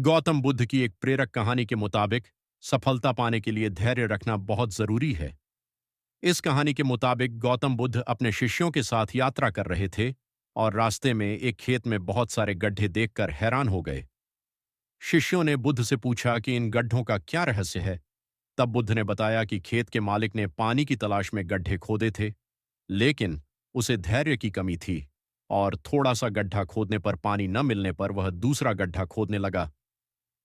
गौतम बुद्ध की एक प्रेरक कहानी के मुताबिक सफलता पाने के लिए धैर्य रखना बहुत जरूरी है। इस कहानी के मुताबिक गौतम बुद्ध अपने शिष्यों के साथ यात्रा कर रहे थे और रास्ते में एक खेत में बहुत सारे गड्ढे देखकर हैरान हो गए। शिष्यों ने बुद्ध से पूछा कि इन गड्ढों का क्या रहस्य है। तब बुद्ध ने बताया कि खेत के मालिक ने पानी की तलाश में गड्ढे खोदे थे, लेकिन उसे धैर्य की कमी थी और थोड़ा सा गड्ढा खोदने पर पानी न मिलने पर वह दूसरा गड्ढा खोदने लगा।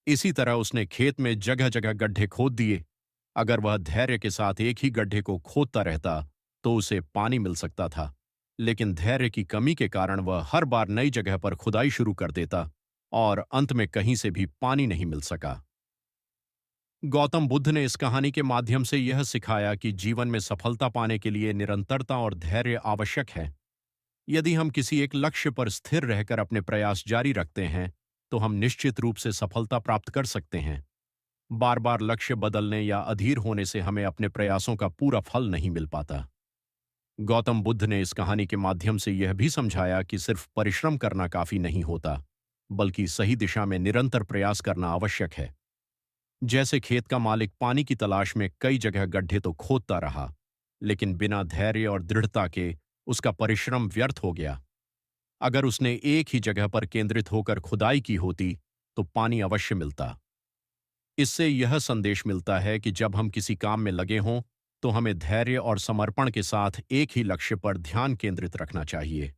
इसी तरह उसने खेत में जगह जगह गड्ढे खोद दिए। अगर वह धैर्य के साथ एक ही गड्ढे को खोदता रहता तो उसे पानी मिल सकता था, लेकिन धैर्य की कमी के कारण वह हर बार नई जगह पर खुदाई शुरू कर देता और अंत में कहीं से भी पानी नहीं मिल सका। गौतम बुद्ध ने इस कहानी के माध्यम से यह सिखाया कि जीवन में सफलता पाने के लिए निरंतरता और धैर्य आवश्यक है। यदि हम किसी एक लक्ष्य पर स्थिर रहकर अपने प्रयास जारी रखते हैं तो हम निश्चित रूप से सफलता प्राप्त कर सकते हैं। बार बार लक्ष्य बदलने या अधीर होने से हमें अपने प्रयासों का पूरा फल नहीं मिल पाता। गौतम बुद्ध ने इस कहानी के माध्यम से यह भी समझाया कि सिर्फ परिश्रम करना काफी नहीं होता, बल्कि सही दिशा में निरंतर प्रयास करना आवश्यक है। जैसे खेत का मालिक पानी की तलाश में कई जगह गड्ढे तो खोदता रहा, लेकिन बिना धैर्य और दृढ़ता के उसका परिश्रम व्यर्थ हो गया। अगर उसने एक ही जगह पर केंद्रित होकर खुदाई की होती तो पानी अवश्य मिलता। इससे यह संदेश मिलता है कि जब हम किसी काम में लगे हों तो हमें धैर्य और समर्पण के साथ एक ही लक्ष्य पर ध्यान केंद्रित रखना चाहिए।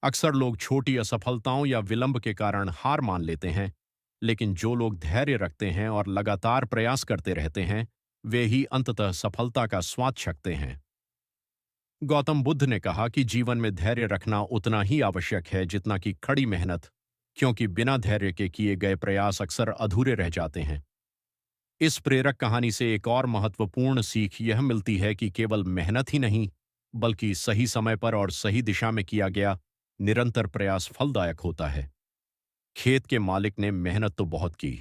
अक्सर लोग छोटी असफलताओं या विलंब के कारण हार मान लेते हैं, लेकिन जो लोग धैर्य रखते हैं और लगातार प्रयास करते रहते हैं, वे ही अंततः सफलता का स्वाद चखते हैं। गौतम बुद्ध ने कहा कि जीवन में धैर्य रखना उतना ही आवश्यक है जितना कि कड़ी मेहनत, क्योंकि बिना धैर्य के किए गए प्रयास अक्सर अधूरे रह जाते हैं। इस प्रेरक कहानी से एक और महत्वपूर्ण सीख यह मिलती है कि केवल मेहनत ही नहीं, बल्कि सही समय पर और सही दिशा में किया गया निरंतर प्रयास फलदायक होता है। खेत के मालिक ने मेहनत तो बहुत की,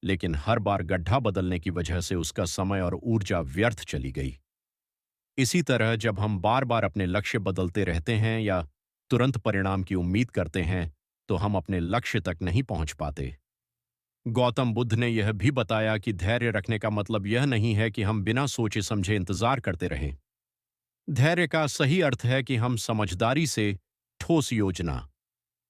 लेकिन हर बार गड्ढा बदलने की वजह से उसका समय और ऊर्जा व्यर्थ चली गई। इसी तरह जब हम बार बार अपने लक्ष्य बदलते रहते हैं या तुरंत परिणाम की उम्मीद करते हैं तो हम अपने लक्ष्य तक नहीं पहुंच पाते। गौतम बुद्ध ने यह भी बताया कि धैर्य रखने का मतलब यह नहीं है कि हम बिना सोचे समझे इंतजार करते रहें। धैर्य का सही अर्थ है कि हम समझदारी से ठोस योजना।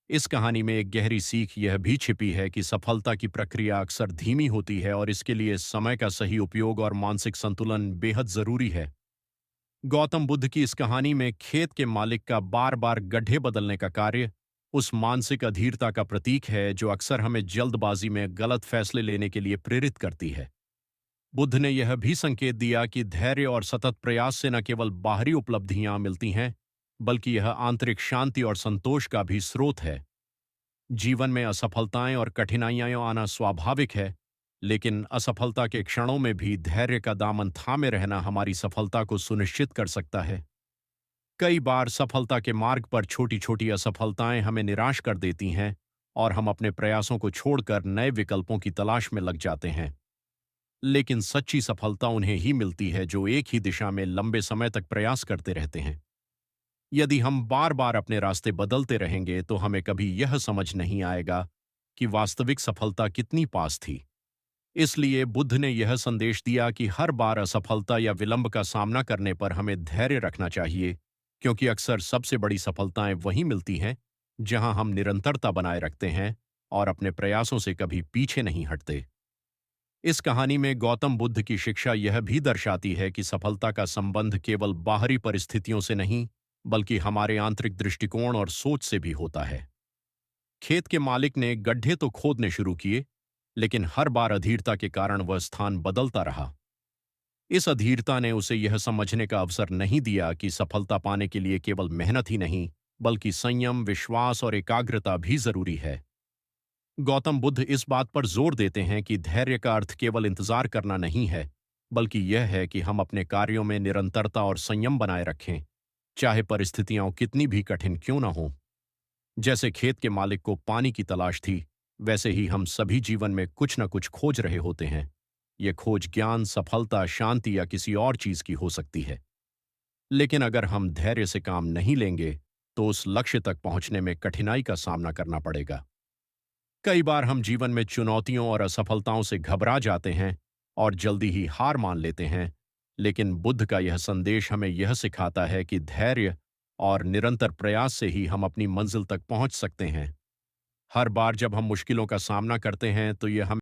इस कहानी में एक गहरी सीख यह भी छिपी है कि सफलता की प्रक्रिया अक्सर धीमी होती है और इसके लिए समय का सही उपयोग और मानसिक संतुलन बेहद जरूरी है। गौतम बुद्ध की इस कहानी में खेत के मालिक का बार बार गड्ढे बदलने का कार्य उस मानसिक अधीरता का प्रतीक है जो अक्सर हमें जल्दबाजी में गलत फैसले लेने के लिए प्रेरित करती है। बुद्ध ने यह भी संकेत दिया कि धैर्य और सतत प्रयास से न केवल बाहरी उपलब्धियां मिलती हैं, बल्कि यह आंतरिक शांति और संतोष का भी स्रोत है। जीवन में असफलताएं और कठिनाइयां आना स्वाभाविक है, लेकिन असफलता के क्षणों में भी धैर्य का दामन थामे रहना हमारी सफलता को सुनिश्चित कर सकता है। कई बार सफलता के मार्ग पर छोटी छोटी असफलताएं हमें निराश कर देती हैं और हम अपने प्रयासों को छोड़कर नए विकल्पों की तलाश में लग जाते हैं। लेकिन सच्ची सफलता उन्हें ही मिलती है जो एक ही दिशा में लंबे समय तक प्रयास करते रहते हैं। यदि हम बार बार अपने रास्ते बदलते रहेंगे तो हमें कभी यह समझ नहीं आएगा कि वास्तविक सफलता कितनी पास थी। इसलिए बुद्ध ने यह संदेश दिया कि हर बार असफलता या विलंब का सामना करने पर हमें धैर्य रखना चाहिए, क्योंकि अक्सर सबसे बड़ी सफलताएं वहीं मिलती हैं जहां हम निरंतरता बनाए रखते हैं और अपने प्रयासों से कभी पीछे नहीं हटते। इस कहानी में गौतम बुद्ध की शिक्षा यह भी दर्शाती है कि सफलता का संबंध केवल बाहरी परिस्थितियों से नहीं, बल्कि हमारे आंतरिक दृष्टिकोण और सोच से भी होता है। खेत के मालिक ने गड्ढे तो खोदने शुरू किए, लेकिन हर बार अधीरता के कारण वह स्थान बदलता रहा। इस अधीरता ने उसे यह समझने का अवसर नहीं दिया कि सफलता पाने के लिए केवल मेहनत ही नहीं, बल्कि संयम, विश्वास और एकाग्रता भी जरूरी है। गौतम बुद्ध इस बात पर जोर देते हैं कि धैर्य का अर्थ केवल इंतजार करना नहीं है, बल्कि यह है कि हम अपने कार्यों में निरंतरता और संयम बनाए रखें, चाहे परिस्थितियां कितनी भी कठिन क्यों न हों। जैसे खेत के मालिक को पानी की तलाश थी, वैसे ही हम सभी जीवन में कुछ न कुछ खोज रहे होते हैं। ये खोज ज्ञान, सफलता, शांति या किसी और चीज की हो सकती है। लेकिन अगर हम धैर्य से काम नहीं लेंगे तो उस लक्ष्य तक पहुंचने में कठिनाई का सामना करना पड़ेगा। कई बार हम जीवन में चुनौतियों और असफलताओं से घबरा जाते हैं और जल्दी ही हार मान लेते हैं, लेकिन बुद्ध का यह संदेश हमें यह सिखाता है कि धैर्य और निरंतर प्रयास से ही हम अपनी मंजिल तक पहुंच सकते हैं। हर बार जब हम मुश्किलों का सामना करते हैं तो यह हम